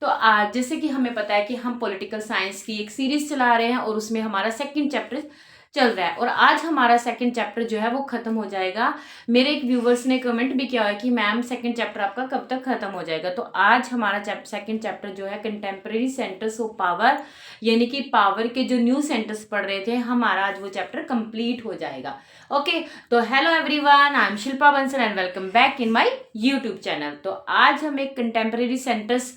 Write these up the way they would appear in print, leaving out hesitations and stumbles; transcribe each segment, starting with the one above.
तो आज जैसे कि हमें पता है कि हम पॉलिटिकल साइंस की एक सीरीज चला रहे हैं और उसमें हमारा सेकंड चैप्टर चल रहा है और आज हमारा सेकंड चैप्टर जो है वो खत्म हो जाएगा। मेरे एक व्यूवर्स ने कमेंट भी किया है कि मैम सेकंड चैप्टर आपका कब तक खत्म हो जाएगा। तो आज हमारा सेकंड चैप्टर जो है कंटेम्प्रेरी सेंटर्स ऑफ पावर, यानी कि पावर के जो न्यू सेंटर्स पढ़ रहे थे, हमारा आज वो चैप्टर कंप्लीट हो जाएगा। ओके, तो hello everyone, I am Shilpa Bansal and welcome back in my YouTube channel. तो आज हम एक कंटेम्प्रेरी सेंटर्स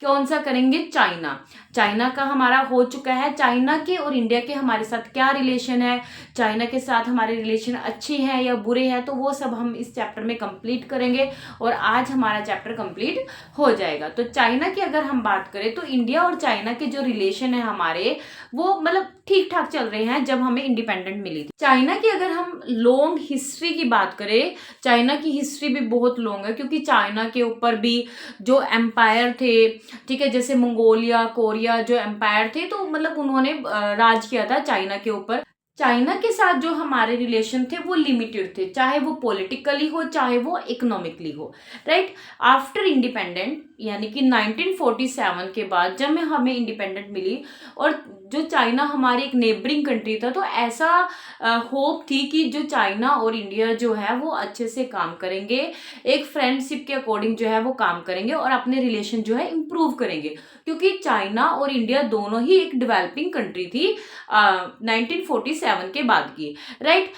कौन सा करेंगे, चाइना। चाइना का हमारा हो चुका है। चाइना के और इंडिया के हमारे साथ क्या रिलेशन है, चाइना के साथ हमारे रिलेशन अच्छे हैं या बुरे हैं, तो वो सब हम इस चैप्टर में कंप्लीट करेंगे और आज हमारा चैप्टर कंप्लीट हो जाएगा। तो चाइना की अगर हम बात करें तो इंडिया और चाइना के जो रिलेशन है हमारे, वो मतलब ठीक ठाक चल रहे हैं जब हमें इंडिपेंडेंट मिली थी। चाइना की अगर हम लॉन्ग हिस्ट्री की बात करें, चाइना की हिस्ट्री भी बहुत लॉन्ग है, क्योंकि चाइना के ऊपर भी जो एम्पायर थे, ठीक है, जैसे मंगोलिया, कोरिया जो एम्पायर थे, तो मतलब उन्होंने राज किया था चाइना के ऊपर। चाइना के साथ जो हमारे रिलेशन थे वो लिमिटेड थे, चाहे वो पॉलिटिकली हो चाहे वो इकोनॉमिकली हो, राइट। आफ्टर इंडिपेंडेंट यानी कि 1947 के बाद जब हमें इंडिपेंडेंट मिली और जो चाइना हमारी एक नेबरिंग कंट्री था, तो ऐसा होप थी कि जो चाइना और इंडिया जो है वो अच्छे से काम करेंगे, एक फ्रेंडशिप के अकॉर्डिंग जो है वो काम करेंगे और अपने रिलेशन जो है इम्प्रूव करेंगे, क्योंकि चाइना और इंडिया दोनों ही एक डेवलपिंग कंट्री थी 1947 के बाद की, राइट।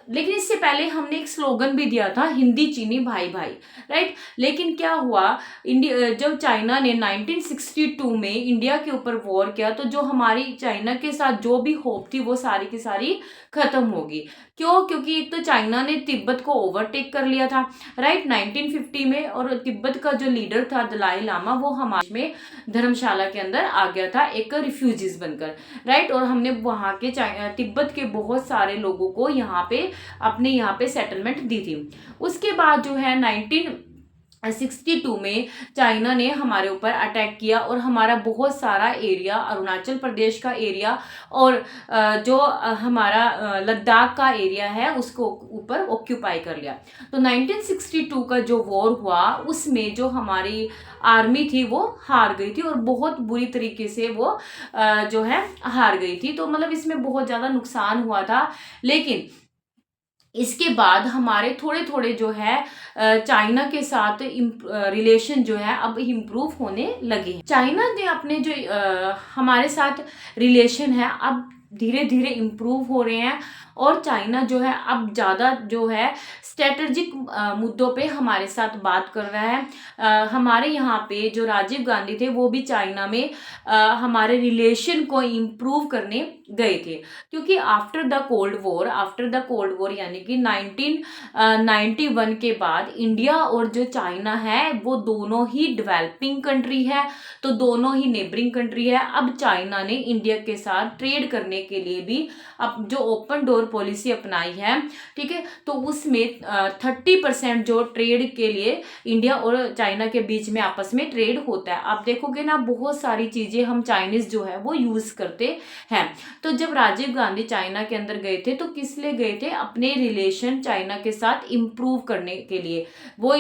लेकिन इससे पहले हमने एक स्लोगन भी दिया था, हिंदी चीनी भाई भाई, राइट। लेकिन क्या हुआ, इंडिया जब चाइना ने 1962 में इंडिया के ऊपर वॉर किया, तो जो हमारी चाइना के साथ जो भी होप थी वो सारी की सारी खत्म होगी। क्यों? क्योंकि एक तो चाइना ने तिब्बत को ओवरटेक कर लिया था, राइट, 1950 में, और तिब्बत का जो लीडर था दलाई लामा, वो हमारे में धर्मशाला के अंदर आ गया था एक रिफ्यूजीज बनकर, राइट। और हमने वहाँ के तिब्बत के बहुत सारे लोगों को यहाँ पे सेटलमेंट दी थी। उसके बाद जो है 1962 में चाइना ने हमारे ऊपर अटैक किया और हमारा बहुत सारा एरिया, अरुणाचल प्रदेश का एरिया और जो हमारा लद्दाख का एरिया है उसको ऊपर ऑक्यूपाई कर लिया। तो 1962 का जो वॉर हुआ उसमें जो हमारी आर्मी थी वो हार गई थी और बहुत बुरी तरीके से वो जो है हार गई थी। तो मतलब इसमें बहुत ज़्यादा नुकसान हुआ था। लेकिन इसके बाद हमारे थोड़े थोड़े जो है चाइना के साथ रिलेशन जो है अब इम्प्रूव होने लगे हैं। चाइना ने अपने जो हमारे साथ रिलेशन है अब धीरे धीरे इम्प्रूव हो रहे हैं और चाइना जो है अब ज़्यादा जो है स्ट्रेटजिक मुद्दों पे हमारे साथ बात कर रहा है। हमारे यहाँ पे जो राजीव गांधी थे वो भी चाइना में हमारे रिलेशन को इम्प्रूव करने गए थे, क्योंकि आफ्टर द कोल्ड वॉर यानी कि 1991 के बाद इंडिया और जो चाइना है वो दोनों ही डेवलपिंग कंट्री है, तो दोनों ही नेबरिंग कंट्री है। अब चाइना ने इंडिया के साथ ट्रेड करने के लिए भी अब जो ओपन डोर पॉलिसी अपनाई है, ठीक है, तो उसमें 30% जो ट्रेड के लिए इंडिया और चाइना के बीच में आपस में ट्रेड होता है। आप देखोगे ना, बहुत सारी चीज़ें हम चाइनीज जो है वो यूज़ करते हैं। तो जब राजीव गांधी चाइना के अंदर गए थे तो किस लिए गए थे? अपने रिलेशन चाइना के साथ इम्प्रूव करने के लिए। वो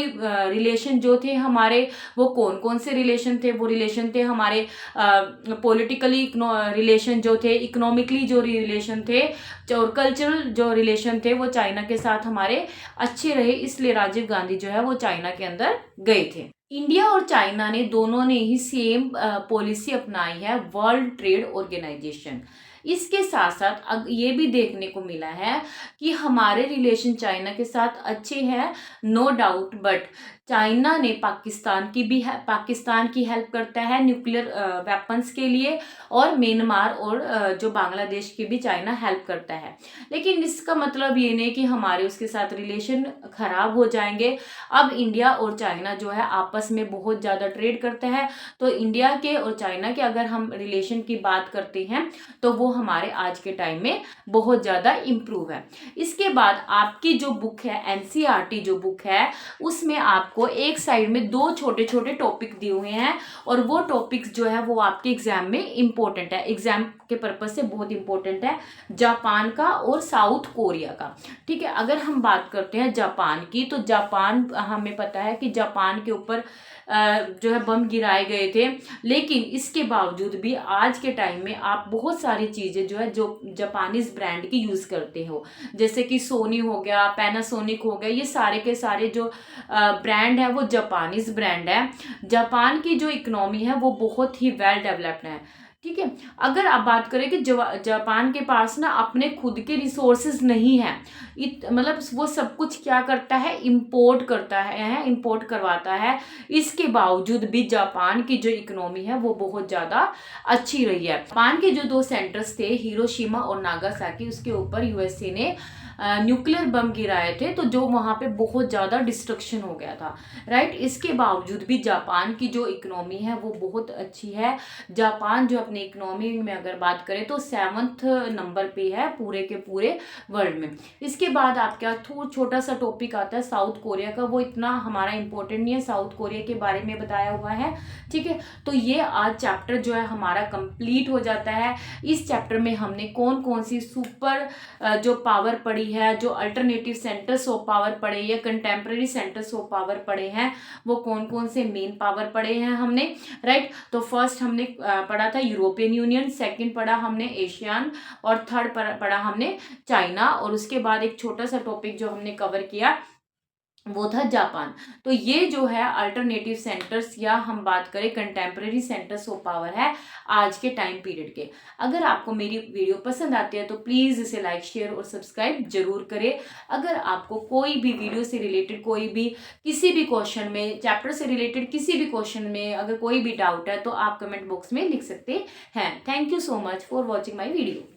रिलेशन जो थे हमारे, वो कौन कौन से रिलेशन थे? वो रिलेशन थे हमारे पॉलिटिकली रिलेशन जो थे, इकोनॉमिकली जो रिलेशन थे और कल्चरल जो रिलेशन थे, वो चाइना के साथ हमारे अच्छे रहे, इसलिए राजीव गांधी जो है वो चाइना के अंदर गए थे। इंडिया और चाइना ने दोनों ने ही सेम पॉलिसी अपनाई है, वर्ल्ड ट्रेड ऑर्गेनाइजेशन। इसके साथ साथ अब ये भी देखने को मिला है कि हमारे रिलेशन चाइना के साथ अच्छे हैं, नो डाउट, बट चाइना ने पाकिस्तान की हेल्प करता है न्यूक्लियर वेपन्स के लिए, और म्यांमार और जो बांग्लादेश की भी चाइना हेल्प करता है। लेकिन इसका मतलब ये नहीं कि हमारे उसके साथ रिलेशन खराब हो जाएंगे। अब इंडिया और चाइना जो है आपस में बहुत ज़्यादा ट्रेड करते हैं, तो इंडिया के और चाइना के अगर हम रिलेशन की बात करते हैं तो वो हमारे आज के टाइम में बहुत ज़्यादा इम्प्रूव है। इसके बाद आपकी जो बुक है, एनसीईआरटी जो बुक है, उसमें आपको आपको एक साइड में 2 छोटे छोटे टॉपिक दिए हुए हैं और वो टॉपिक्स जो है वो आपके एग्जाम में इम्पोर्टेंट है, एग्जाम के पर्पज से बहुत इंपॉर्टेंट है, जापान का और साउथ कोरिया का। ठीक है, अगर हम बात करते हैं जापान की, तो जापान हमें पता है कि जापान के ऊपर जो है बम गिराए गए थे, लेकिन इसके बावजूद भी आज के टाइम में आप बहुत सारी चीज़ें जो है जो जापानीज ब्रांड की यूज़ करते हो, जैसे कि सोनी हो गया, पैनासोनिक हो गया, ये सारे के सारे जो ब्रांड है वो जापानीज ब्रांड है। जापान की जो इकोनॉमी है वो बहुत ही वेल डेवलप्ड है। ठीक है, अगर आप बात करें कि जापान के पास ना अपने खुद के रिसोर्सेज नहीं है, मतलब वो सब कुछ क्या करता है, इंपोर्ट करता है, इंपोर्ट करवाता है। इसके बावजूद भी जापान की जो इकोनॉमी है वो बहुत ज़्यादा अच्छी रही है। जापान के जो 2 सेंटर्स थे, हिरोशिमा और नागासाकी, उसके ऊपर यूएसए ने न्यूक्लियर बम गिराए थे, तो जो वहाँ पे बहुत ज़्यादा डिस्ट्रक्शन हो गया था, राइट। इसके बावजूद भी जापान की जो इकोनॉमी है वो बहुत अच्छी है। जापान जो अपनी इकोनॉमी में अगर बात करें तो 7th नंबर पे है पूरे के पूरे वर्ल्ड में। इसके बाद आपका छोटा सा टॉपिक आता है साउथ कोरिया का, वो इतना हमारा इंपॉर्टेंट नहीं है, साउथ कोरिया के बारे में बताया हुआ है। ठीक है, तो ये आज चैप्टर जो है हमारा कंप्लीट हो जाता है। इस चैप्टर में हमने कौन कौन सी सुपर जो पावर पढ़ी है, जो अल्टरनेटिव सेंटर्स ऑफ पावर पढ़े या कंटेम्प्रेरी सेंटर्स ऑफ पावर पढ़े हैं, वो कौन कौन से मेन पावर पढ़े हैं हमने, राइट। तो फर्स्ट हमने पढ़ा था यूरोपियन यूनियन, सेकंड पढ़ा हमने एशियन और थर्ड पढ़ा हमने चाइना, और उसके बाद एक छोटा सा टॉपिक जो हमने कवर किया वो था जापान। तो ये जो है अल्टरनेटिव सेंटर्स या हम बात करें कंटेम्प्रेरी सेंटर्स ऑफ पावर है आज के टाइम पीरियड के। अगर आपको मेरी वीडियो पसंद आती है तो प्लीज़ इसे लाइक, शेयर और सब्सक्राइब जरूर करें। अगर आपको कोई भी वीडियो से रिलेटेड, कोई भी किसी भी क्वेश्चन में, चैप्टर से रिलेटेड किसी भी क्वेश्चन में अगर कोई भी डाउट है तो आप कमेंट बॉक्स में लिख सकते हैं। Thank you so much for watching my video.